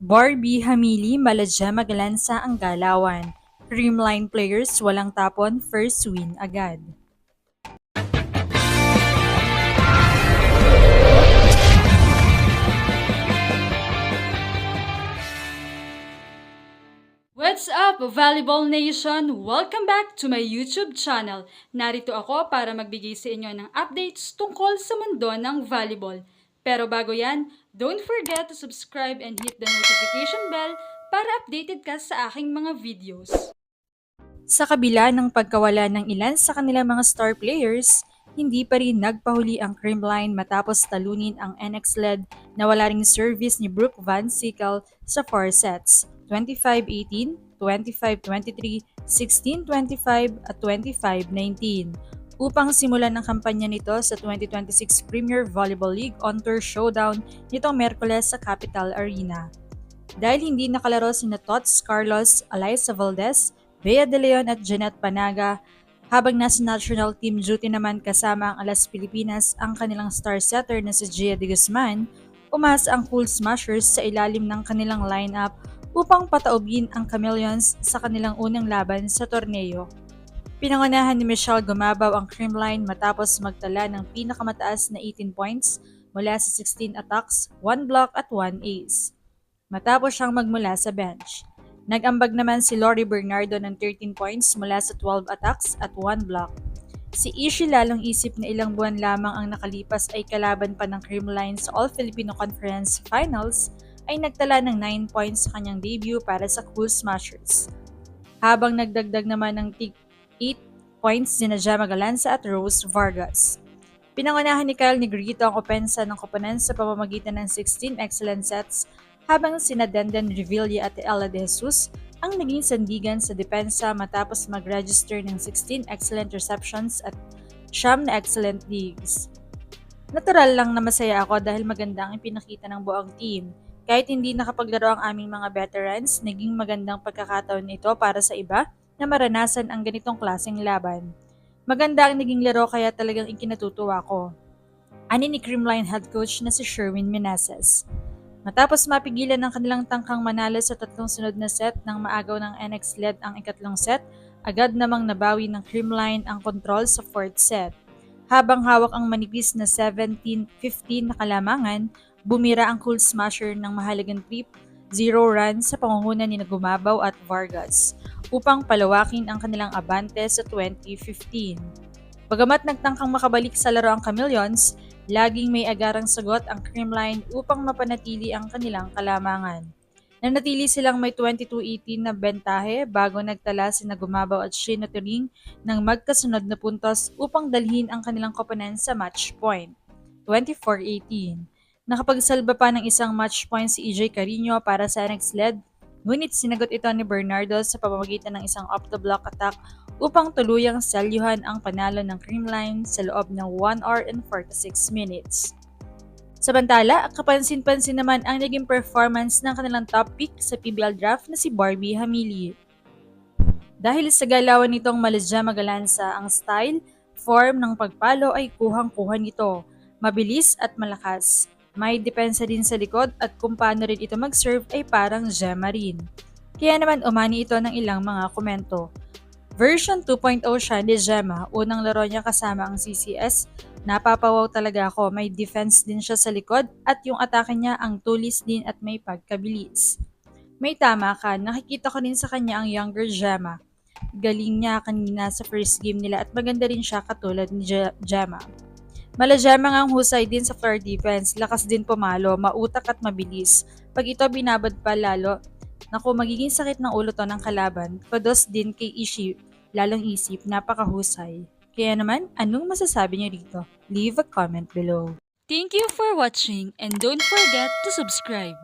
Barbie Hamili Maladya Magalansa ang galawan. Creamline players walang tapon, first win agad. What's up, Volleyball Nation? Welcome back to my YouTube channel. Narito ako para magbigay sa inyo ng updates tungkol sa mundo ng volleyball. Pero bago yan, don't forget to subscribe and hit the notification bell para updated ka sa aking mga videos. Sa kabila ng pagkawala ng ilan sa kanilang mga star players, hindi pa rin nagpahuli ang Creamline matapos talunin ang NX-led na wala ring service ni Brooke Van Sickle sa 4 sets, 25-18, 25-23, 16-25 at 25-19 upang simulan ang kampanya nito sa 2026 Premier Volleyball League On Tour Showdown nitong Merkules sa Capital Arena. Dahil hindi nakalaro sina Tots Carlos, Alyssa Valdez, Bea De Leon at Jeanette Panaga, habang nasa national team duty naman kasama ang Alas Pilipinas ang kanilang star setter na si Gia de Guzman, umasa ang Cool Smashers sa ilalim ng kanilang lineup upang pataubin ang Chameleons sa kanilang unang laban sa torneo. Pinangunahan ni Michelle Gumabaw ang Creamline matapos magtala ng pinakamataas na 18 points mula sa 16 attacks, 1 block at 1 ace. Matapos siyang magmula sa bench. Nag-ambag naman si Lori Bernardo ng 13 points mula sa 12 attacks at 1 block. Si Ishi lalong isip na ilang buwan lamang ang nakalipas ay kalaban pa ng Creamline sa All-Filipino Conference Finals ay nagtala ng 9 points sa kanyang debut para sa Cool Smashers. Habang nagdagdag naman ng 8 points sina Gemma Galanza at Rose Vargas. Pinangunahan ni Kyle Negrito ang opensa ng koponan sa pamamagitan ng 16 excellent sets habang sina Denden Revilla at Ella De Jesus ang naging sandigan sa depensa matapos mag-register ng 16 excellent receptions at 9 na excellent digs. Natural lang na masaya ako dahil maganda ang ipinakita ng buong team. Kahit hindi nakapaglaro ang aming mga veterans, naging magandang pagkakataon ito para sa iba na maranasan ang ganitong klaseng laban. Maganda ang naging laro kaya talagang ikinatutuwa ko. Ani ni Creamline head coach na si Sherwin Meneses. Matapos mapigilan ng kanilang tangkang manalo sa tatlong sunod na set ng maagaw ng NX-led ang ikatlong set, agad namang nabawi ng Creamline ang kontrol sa fourth set. Habang hawak ang manipis na 17-15 na kalamangan, bumira ang Cool Smasher ng mahalagang 3-0 run sa pangunguna ni Gumabaw at Vargas upang palawakin ang kanilang abante sa 2015. Bagamat nagtangkang makabalik sa laro ang Chameleons, laging may agarang sagot ang Creamline upang mapanatili ang kanilang kalamangan. Nanatili silang may 22-18 na bentahe bago nagtala sina Gumabaw at Sheena Turing ng magkasunod na puntos upang dalhin ang kanilang koponan sa match point, 24-18. Nakapagsalba pa ng isang match point si EJ Carino para sa NX-led, ngunit sinagot ito ni Bernardo sa pamamagitan ng isang off-the-block attack upang tuluyang selyuhan ang panalo ng Creamline sa loob ng 1 hour and 46 minutes. Samantala, kapansin-pansin naman ang naging performance ng kanilang top pick sa PBL draft na si Barbie Hamili. Dahil sa galawan nitong Maladya Magalansa, ang style, form ng pagpalo ay kuhang-kuha nito, mabilis at malakas. May depensa din sa likod at kung paano rin ito mag-serve ay parang Gemma rin. Kaya naman umani ito ng ilang mga komento. Version 2.0 siya ni Gemma, unang laro niya kasama ang CCS. Napapawaw talaga ako, may defense din siya sa likod at yung atake niya ang tulis din at may pagkabilis. May tama ka, nakikita ko din sa kanya ang younger Gemma. Galing niya kanina sa first game nila at maganda rin siya katulad ni Gemma. Mala Gemma nga ang husay din sa floor defense, lakas din pumalo, mautak at mabilis. Pag ito binabad pa lalo, naku, magiging sakit ng ulo to ng kalaban. Kudos din kay Ishi, lalong isip, napakahusay. Kaya naman, anong masasabi niyo dito? Leave a comment below. Thank you for watching and don't forget to subscribe.